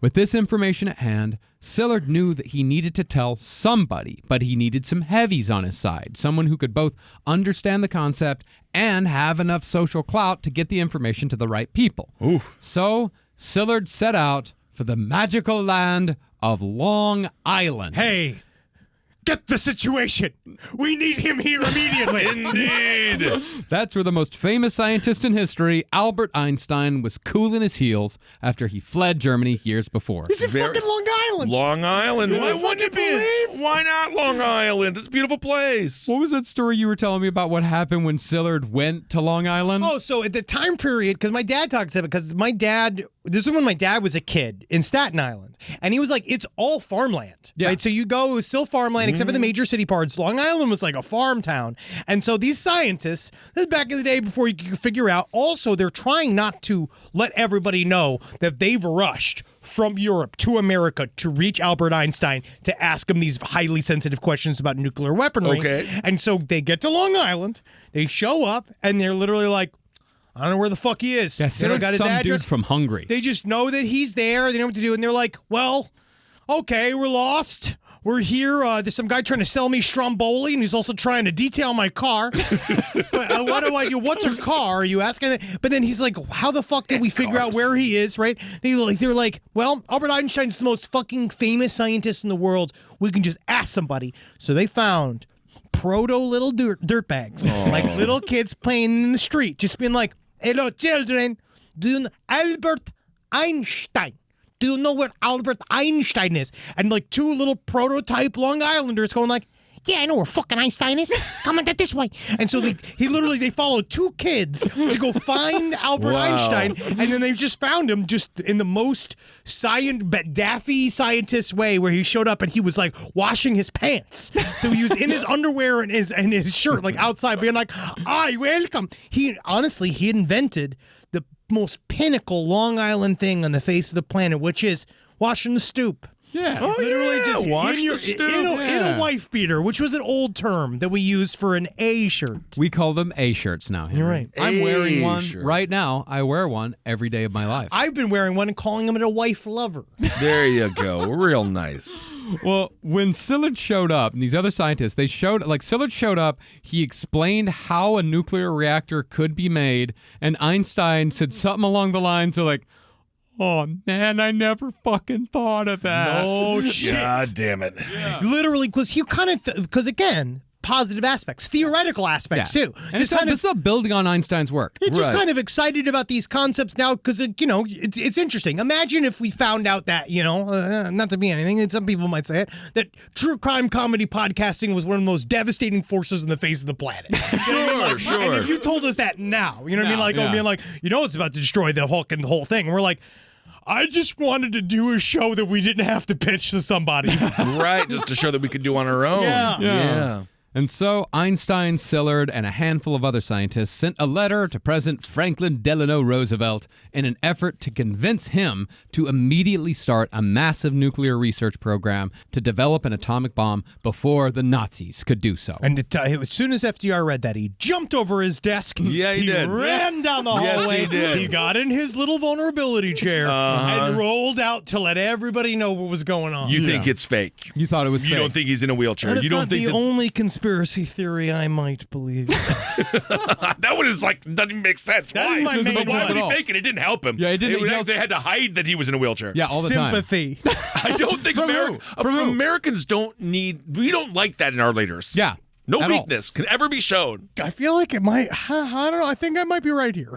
With this information at hand, Sillard knew that he needed to tell somebody, but he needed some heavies on his side, someone who could both understand the concept and have enough social clout to get the information to the right people. Oof. So, Sillard set out for the magical land of Long Island. Hey, get the situation. We need him here immediately. Indeed. That's where the most famous scientist in history, Albert Einstein, was cooling his heels after he fled Germany years before. He's in fucking Long Island. Long Island. Can Why you wouldn't it fucking be? Why not Long Island? It's a beautiful place. What was that story you were telling me about what happened when Sillard went to Long Island? Oh, so at the time period, because my dad talks about it, because my dad, this is when my dad was a kid in Staten Island, and he was like, it's all farmland, Yeah. right? So you go, it was still farmland, except for the major city parts. Long Island was like a farm town. And so these scientists, this is back in the day before you could figure out, also they're trying not to let everybody know that they've rushed from Europe to America to reach Albert Einstein to ask him these highly sensitive questions about nuclear weaponry. Okay. And so they get to Long Island, they show up, and they're literally like, I don't know where the fuck he is. Yeah, They don't Sillard's got his some address. dude from Hungary. They just know that he's there. They know what to do. And they're like, well, okay, we're lost. We're here. There's some guy trying to sell me Stromboli, and he's also trying to detail my car. But, what do I do? What's a car? Are you asking? But then he's like, how the fuck did we figure out where he is, right? They're like, well, Albert Einstein's the most fucking famous scientist in the world. We can just ask somebody. So they found proto little dirtbags, like little kids playing in the street, just being like, hello, children. Do you know Albert Einstein? Do you know where Albert Einstein is? And like two little prototype Long Islanders going like, yeah, I know where fucking Einstein is. Come on, get this way. And so they followed two kids to go find Albert Einstein, and then they just found him just in the most daffy scientist way, where he showed up and he was like washing his pants. So he was in his underwear and his shirt, like outside, being like, "Hi, welcome." He invented the most pinnacle Long Island thing on the face of the planet, which is washing the stoop. Yeah. Literally just wash in, the stoop. in a wife beater, which was an old term that we used for an A shirt. We call them A-shirts now, Henry. You're right. I'm wearing one A-shirt. right now. I wear one every day of my life. I've been wearing one and calling him a wife lover. There you go. Real nice. Well, when Sillard showed up, and these other scientists, Sillard showed up, he explained how a nuclear reactor could be made, and Einstein said something along the lines of like, oh, man, I never fucking thought of that. Oh, shit. God damn it. Literally, because he kind of, because again, positive aspects, theoretical aspects too. And this is all building on Einstein's work. It's just kind of excited about these concepts now because, it's interesting. Imagine if we found out that, not to be anything, and some people might say it, that true crime comedy podcasting was one of the most devastating forces on the face of the planet. Sure. And if you told us that now, you know what I mean? Like, yeah. being like, it's about to destroy the Hulk and the whole thing. And we're like, I just wanted to do a show that we didn't have to pitch to somebody. Right, just to show that we could do on our own. Yeah. And so Einstein, Sillard, and a handful of other scientists sent a letter to President Franklin Delano Roosevelt in an effort to convince him to immediately start a massive nuclear research program to develop an atomic bomb before the Nazis could do so. And as soon as FDR read that, he jumped over his desk. Yeah, he did. Ran down the Yes, hallway. he did. He got in his little vulnerability chair and rolled out to let everybody know what was going on. You think it's fake. You thought it was You fake. don't think he's in a wheelchair. And it's You don't not think the only conspiracy theory I might believe. that one is like doesn't even make sense. That Why? is my main But why one. would he fake it? It didn't help him. Yeah, it didn't. They had to hide that he was in a wheelchair. Yeah, all the Sympathy. I don't think From who? Americans don't need. We don't like that in our leaders. Yeah. No at all. weakness can ever be shown. I feel like it might. I don't know. I think I might be right here.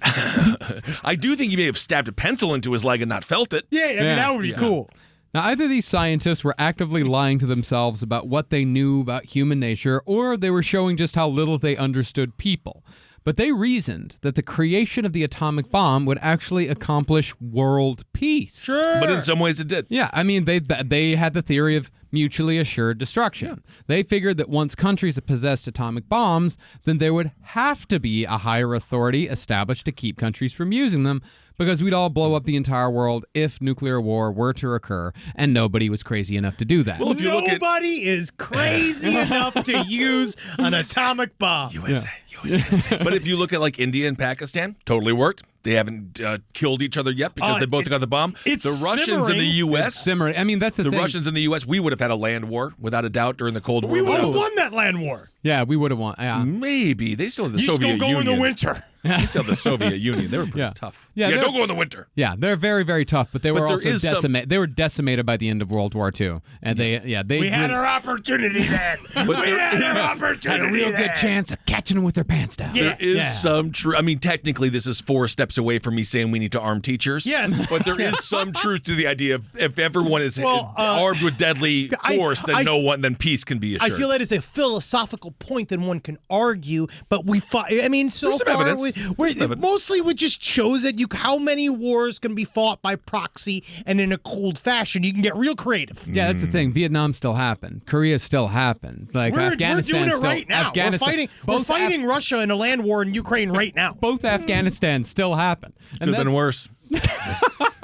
I do think he may have stabbed a pencil into his leg and not felt it. Yeah, I mean, that would be cool. Now, either these scientists were actively lying to themselves about what they knew about human nature, or they were showing just how little they understood people. But they reasoned that the creation of the atomic bomb would actually accomplish world peace. Sure. But in some ways it did. Yeah, I mean, they had the theory of mutually assured destruction. They figured that once countries possessed atomic bombs, then there would have to be a higher authority established to keep countries from using them, because we'd all blow up the entire world if nuclear war were to occur, and nobody was crazy enough to do that. Nobody is crazy enough to use an atomic bomb. USA. But if you look at like India and Pakistan, totally worked. They haven't killed each other yet because they both got the bomb. It's the Russians in the U.S. Simmering. I mean, that's the thing. Russians in the U.S. We would have had a land war without a doubt during the Cold War. We would have won that land war. Yeah, we would have won. Yeah. Maybe they still have the You Soviet just go Union. in the winter. They still have the Soviet Union. They were pretty tough. Yeah, don't go in the winter. Yeah, they're very, very tough, but they were there also is some- decimated. They were decimated by the end of World War II, and they We had our opportunity then. We had our opportunity had a real good then. chance of catching them with their pants down. Yeah. There is some truth. I mean, technically, this is 4 steps away from me saying we need to arm teachers. Yes. But there is some truth to the idea of if everyone is Well, armed with deadly force, then peace can be I assured. feel that is a philosophical point that one can argue, but so There's some far evidence. we're mostly we just shows that how many wars can be fought by proxy and in a cold fashion. You can get real creative. Yeah, that's the thing. Vietnam still happened. Korea still happened. Like We're Afghanistan doing it still, right now. Afghanistan, We're fighting Russia in a land war in Ukraine right now. both Afghanistan still happen. Could have been worse.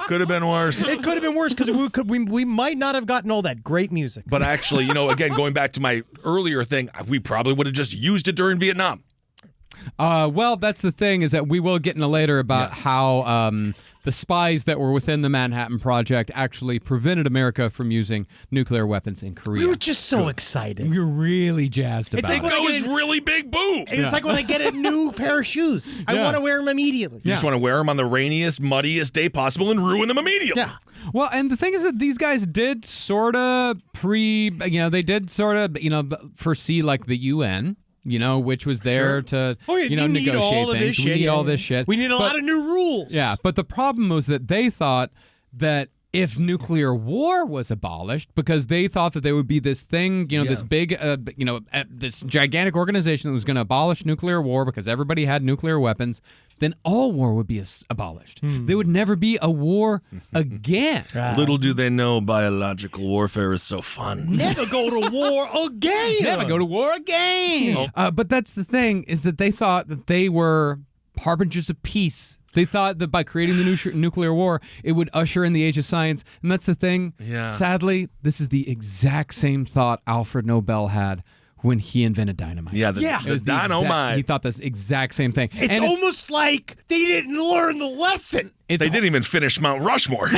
Could have been worse. It could have been worse because we might not have gotten all that great music. But actually, again, going back to my earlier thing, we probably would have just used it during Vietnam. Well, that's the thing is that we will get into later about how the spies that were within the Manhattan Project actually prevented America from using nuclear weapons in Korea. We were just so excited. We were really jazzed about like it. when I That was get really big boo. It's like when I get a new pair of shoes. I want to wear them immediately. You just want to wear them on the rainiest, muddiest day possible and ruin them immediately. Yeah. Well, and the thing is that these guys did sort of foresee like the UN, which was there to, Oh, yeah, you need negotiate all of things. this We shit. need all this shit. We need a lot of new rules. Yeah, but the problem was that they thought that if nuclear war was abolished, because they thought that there would be this thing, this big, this gigantic organization that was going to abolish nuclear war because everybody had nuclear weapons, then all war would be abolished. There would never be a war again. Little do they know biological warfare is so fun. Never go to war again. Never go to war again. But that's the thing, is that they thought that they were harbingers of peace. They thought that by creating the nuclear war, it would usher in the age of science. And that's the thing. Yeah. Sadly, this is the exact same thought Alfred Nobel had when he invented dynamite. Yeah, It was the dynamite. he thought this exact same thing. It's And almost like they didn't learn the lesson. They didn't even finish Mount Rushmore.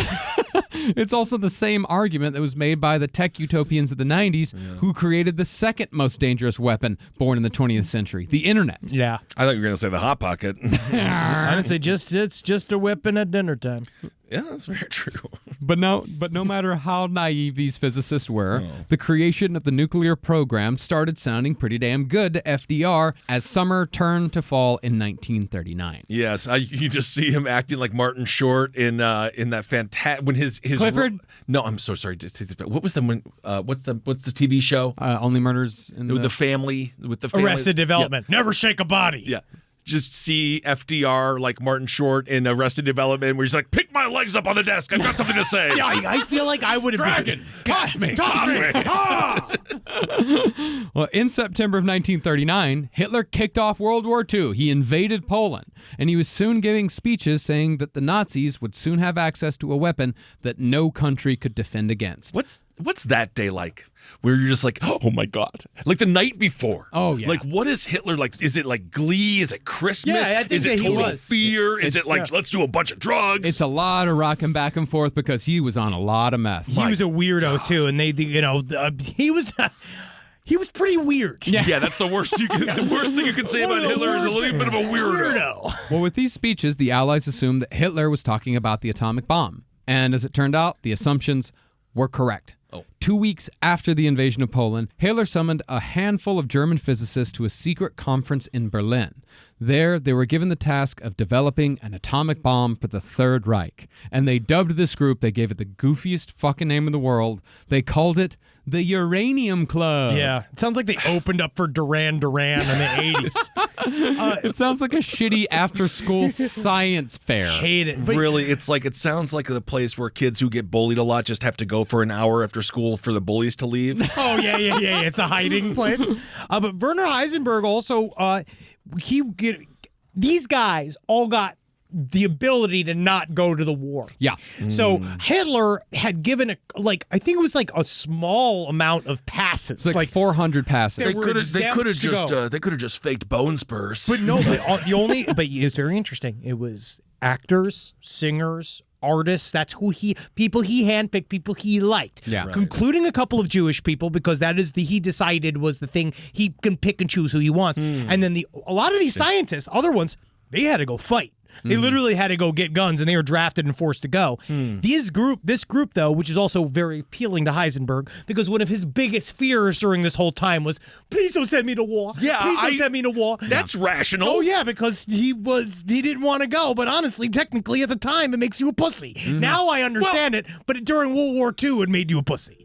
It's also the same argument that was made by the tech utopians of the 90s who created the second most dangerous weapon born in the 20th century, the internet. Yeah. I thought you were going to say the Hot Pocket. I would say it's just a weapon at dinner time. Yeah, that's very true. But no matter how naive these physicists were, the creation of the nuclear program started sounding pretty damn good to FDR as summer turned to fall in 1939. Yes, you just see him acting like Martin Short in that fantastic when his Clifford? No, I'm so sorry. What was the what's the TV show? Only Murders in With the family. Arrested Development. Never shake a body. Yeah. Just see FDR like Martin Short in Arrested Development, where he's like, "Pick my legs up on the desk. I've got something to say." Yeah, I feel like I would have Dragon, toss me. Ah! Well, in September of 1939, Hitler kicked off World War II. He invaded Poland, and he was soon giving speeches saying that the Nazis would soon have access to a weapon that no country could defend against. What's that day like? Where you're just like, oh my God. Like the night before. Oh, yeah. Like, what is Hitler like? Is it like Glee? Is it Christmas? Yeah, I think is it that he total was. fear? Is it like, let's do a bunch of drugs? It's a lot of rocking back and forth because he was on a lot of meth. He was a weirdo too, and he was pretty weird. Yeah, that's the worst. The worst thing you can say about Hitler is a little bit of a weirdo. Well, with these speeches, the Allies assumed that Hitler was talking about the atomic bomb. And as it turned out, the assumptions were correct. 2 weeks after the invasion of Poland, Hitler summoned a handful of German physicists to a secret conference in Berlin. There, they were given the task of developing an atomic bomb for the Third Reich. And they dubbed this group, they gave it the goofiest fucking name in the world. They called it the Uranium Club. Yeah, it sounds like they opened up for Duran Duran in the 80s. It sounds like a shitty after-school science fair. Hate it. But Really, it sounds like the place where kids who get bullied a lot just have to go for an hour after school for the bullies to leave. Oh, yeah. It's a hiding place. But Werner Heisenberg also, these guys all got the ability to not go to the war. Yeah. So Hitler had given I think it was like a small amount of passes, It's like 400 passes. They were exempt to go. They could have just faked bone spurs. But no, but it's very interesting. It was actors, singers, artists. That's people he handpicked, people he liked. Yeah. Right. Including a couple of Jewish people, because that is he decided was the thing. He can pick and choose who he wants. And then a lot of these scientists, other ones, they had to go fight. They literally had to go get guns, and they were drafted and forced to go. This group, though, which is also very appealing to Heisenberg, because one of his biggest fears during this whole time was, please don't send me to war. Yeah, please don't send me to war. That's rational. Oh, yeah, because he didn't want to go, but honestly, technically, at the time, it makes you a pussy. Now I understand it, but during World War II, it made you a pussy.